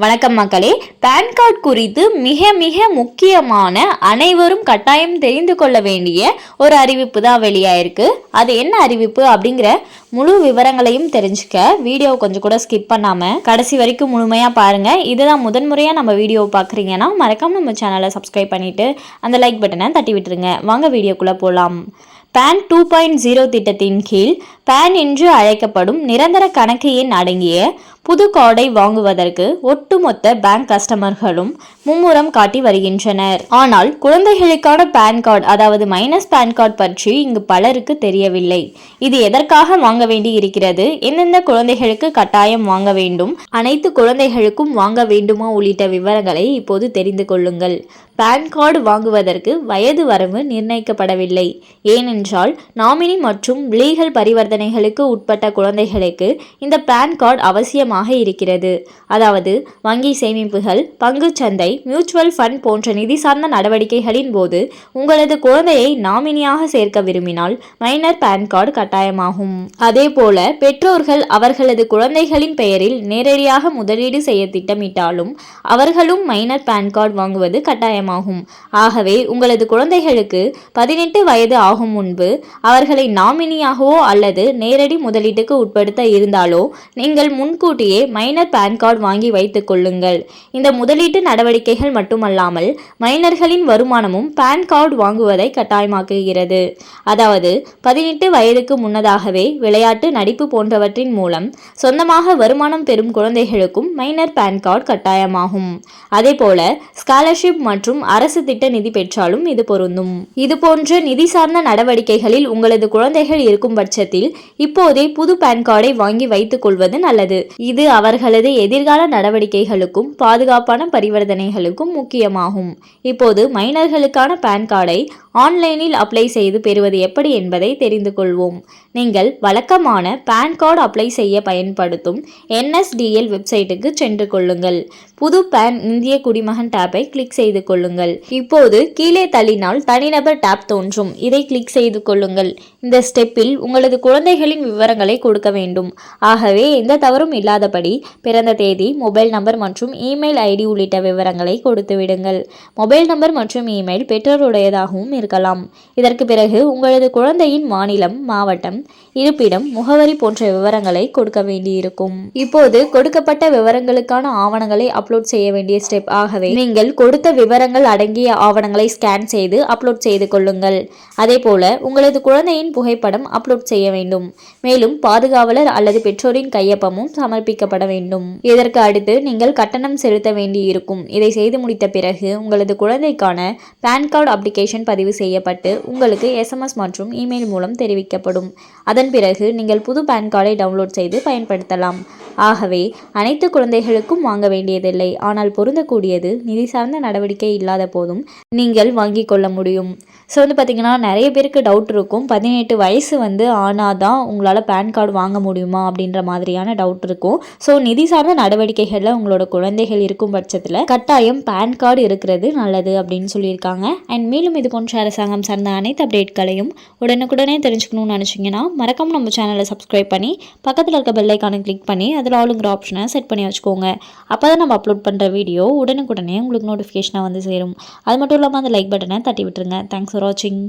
வணக்கம் மக்களே. Pan card குறித்து மிக மிக முக்கியமான அனைவரும் கட்டாயம் தெரிந்து கொள்ள வேண்டிய ஒரு அறிவிப்பு தான் வெளியாயிருக்கு. அது என்ன அறிவிப்பு அப்படிங்கிற முழு விவரங்களையும் தெரிஞ்சுக்க வீடியோ கொஞ்சம் கூட ஸ்கிப் பண்ணாமல் கடைசி வரைக்கும் முழுமையாக பாருங்கள். இதுதான் முதன்முறையாக நம்ம வீடியோவை பார்க்குறீங்கன்னா மறக்காம நம்ம சேனலை சப்ஸ்கிரைப் பண்ணிவிட்டு அந்த லைக் பட்டனை தட்டி விட்டுருங்க. வாங்க வீடியோக்குள்ளே போகலாம். பேன் 2.0 திட்டத்தின் கீழ் பேன் என்று அழைக்கப்படும் நிரந்தர கணக்கு எண் அடங்கிய புது கார்டை வாங்குவதற்கு ஒட்டுமொத்த பேங்க் கஸ்டமர்களும் மும்முரம் காட்டி வருகின்றனர். ஆனால் குழந்தைகளுக்கான பேன் கார்டு அதாவது மைனஸ் பேன் கார்டு பற்றி இங்கு பலருக்கு தெரியவில்லை. இது எதற்காக வாங்க வேண்டி இருக்கிறது, எந்தெந்த குழந்தைகளுக்கு கட்டாயம் வாங்க வேண்டும், அனைத்து குழந்தைகளுக்கும் வாங்க வேண்டுமா உள்ளிட்ட விவரங்களை இப்போது தெரிந்து கொள்ளுங்கள். பேன் கார்டு வாங்குவதற்கு வயது வரம்பு நிர்ணயிக்கப்படவில்லை. ஏனென்றால் நாமினி மற்றும் லீகல் பரிவர்த்தனைகளுக்கு உட்பட்ட குழந்தைகளுக்கு இந்த பேன் கார்டு அவசியமாக இருக்கிறது. அதாவது வங்கி சேமிப்புகள், பங்குச்சந்தை, மியூச்சுவல் ஃபண்ட் போன்ற நிதி சார்ந்த நடவடிக்கைகளின் போது உங்களது குழந்தையை நாமினியாக சேர்க்க விரும்பினால் மைனர் பேன் கார்டு கட்டாயமாகும். அதே போல பெற்றோர்கள் அவர்களது குழந்தைகளின் பெயரில் நேரடியாக முதலீடு செய்ய திட்டமிட்டாலும் அவர்களும் மைனர் பேன் கார்டு வாங்குவது கட்டாயமாகும். ஆகவே உங்களது குழந்தைகளுக்கு 18 வயது ஆகும் முன்பு அவர்களை நாமினியாகவோ அல்லது நேரடி முதலீட்டுக்கு உட்படுத்த இருந்தாலோ நீங்கள் முன்கூட்டியே மைனர் பேன் கார்டு வாங்கி வைத்துக் கொள்ளுங்கள். இந்த முதலீட்டு நடவடிக்கைகள் மட்டுமல்லாமல் மைனர்களின் வருமானமும் பேன் கார்டு வாங்குவதை கட்டாயமாக்குகிறது. அதாவது 18 வயதுக்கு முன்னதாகவே விளையாட்டு, நடிப்பு போன்றவற்றின் மூலம் சொந்தமாக வருமானம் பெறும் குழந்தைகளுக்கும் மைனர் பேன் கார்டு கட்டாயமாகும். அதே போல ஸ்காலர்ஷிப் மற்றும் அரசு திட்ட நிதி பெற்றாலும் இது பொருந்தும். இது போன்ற நிதி சார்ந்த நடவடிக்கைகளில் உங்களது குழந்தைகள் இருக்கும் பட்சத்தில் இப்போதே புது பேன் கார்டை வாங்கி வைத்துக் கொள்வது நல்லது. இது அவர்களது எதிர்கால நடவடிக்கைகளுக்கும் பாதுகாப்பான பரிவர்த்தனைகளுக்கும் முக்கியமாகும். இப்போது மைனர்களுக்கான பேன் கார்டை ஆன்லைனில் அப்ளை செய்து பெறுவது எப்படி என்பதை தெரிந்து கொள்வோம். நீங்கள் வழக்கமான பேன் கார்டு அப்ளை செய்ய பயன்படுத்தும் NSDL வெப்சைட்டுக்கு சென்று கொள்ளுங்கள். புது பேன் இந்திய குடிமகன் டேப்பை கிளிக் செய்து கொள்ளுங்கள். இப்போது கீழே தள்ளினால் தனிநபர் டேப் தோன்றும். இதை கிளிக் செய்து கொள்ளுங்கள். இந்த ஸ்டெப்பில் உங்களது குழந்தைகளின் விவரங்களை கொடுக்க வேண்டும். ஆகவே எந்த தவறும் இல்லாதபடி பிறந்த தேதி, மொபைல் நம்பர் மற்றும் இமெயில் ஐடி உள்ளிட்ட விவரங்களை கொடுத்து விடுங்கள். மொபைல் நம்பர் மற்றும் இமெயில் பெற்றோருடையதாகவும் இருக்கலாம். இதற்கு பிறகு உங்களது குழந்தையின் மாநிலம், மாவட்டம், இருப்பிடம், முகவரி போன்ற விவரங்களை கொடுக்க வேண்டியிருக்கும். இப்போது கொடுக்கப்பட்ட விவரங்களுக்கான ஆவணங்களை அப்லோட் செய்ய வேண்டிய ஸ்டெப். ஆகவே நீங்கள் கொடுத்த விவரங்கள் அடங்கிய ஆவணங்களை ஸ்கேன் செய்து அப்லோட் செய்து கொள்ளுங்கள். அதே போல உங்களது குழந்தையின் புகைப்படம் அப்லோட் செய்ய வேண்டும். மேலும் பாதுகாவலர் அல்லது பெற்றோரின் கையொப்பமும் சமர்ப்பிக்கப்பட வேண்டும். இதற்கு அடுத்து நீங்கள் கட்டணம் செலுத்த வேண்டியிருக்கும். இதை செய்து முடித்த பிறகு உங்களது குழந்தைக்கான பேன் கார்டு அப்ளிகேஷன் பதிவு செய்யப்பட்டு உங்களுக்கு SMS மற்றும் இமெயில் மூலம் தெரிவிக்கப்படும். அதன் பிறகு நீங்கள் புது பேன் கார்டை டவுன்லோட் செய்து பயன்படுத்தலாம். ஆகவே அனைத்து குழந்தைகளுக்கும் வாங்க வேண்டியதில்லை. ஆனால் பொருந்தக்கூடியது நிதி சார்ந்த நடவடிக்கை இல்லாத போதும் நீங்கள் வாங்கிக் கொள்ள முடியும். ஸோ பார்த்தீங்கன்னா நிறைய பேருக்கு டவுட் இருக்கும். 18 வயசு ஆனாதான் உங்களால் பேன் கார்டு வாங்க முடியுமா அப்படின்ற மாதிரியான டவுட் இருக்கும். ஸோ நிதி சார்ந்த நடவடிக்கைகளில் உங்களோட குழந்தைகள் இருக்கும் பட்சத்தில் கட்டாயம் பேன் கார்டு இருக்கிறது நல்லது அப்படின்னு சொல்லியிருக்காங்க. அண்ட் மேலும் இது போன்ற அரசாங்கம் சார்ந்த அனைத்து அப்டேட்களையும் உடனுக்குடனே தெரிஞ்சுக்கணும்னு நினச்சிங்கன்னா மறக்காம நம்ம சேனலை சப்ஸ்கிரைப் பண்ணி பக்கத்தில் இருக்க பெல் ஐக்கானை கிளிக் பண்ணி அதில் ஆளுங்கிற ஆப்ஷனை செட் பண்ணி வச்சுக்கோங்க. அப்போ தான் நம்ம அப்லோட் பண்ணுற வீடியோ உடனுக்குடனே உங்களுக்கு நோட்டிஃபிகேஷனாக சேரும். அது மட்டும் இல்லாமல் அந்த லைக் பட்டனை தட்டி விட்டுருங்க. தேங்க்ஸ் ஃபார் வாட்சிங்.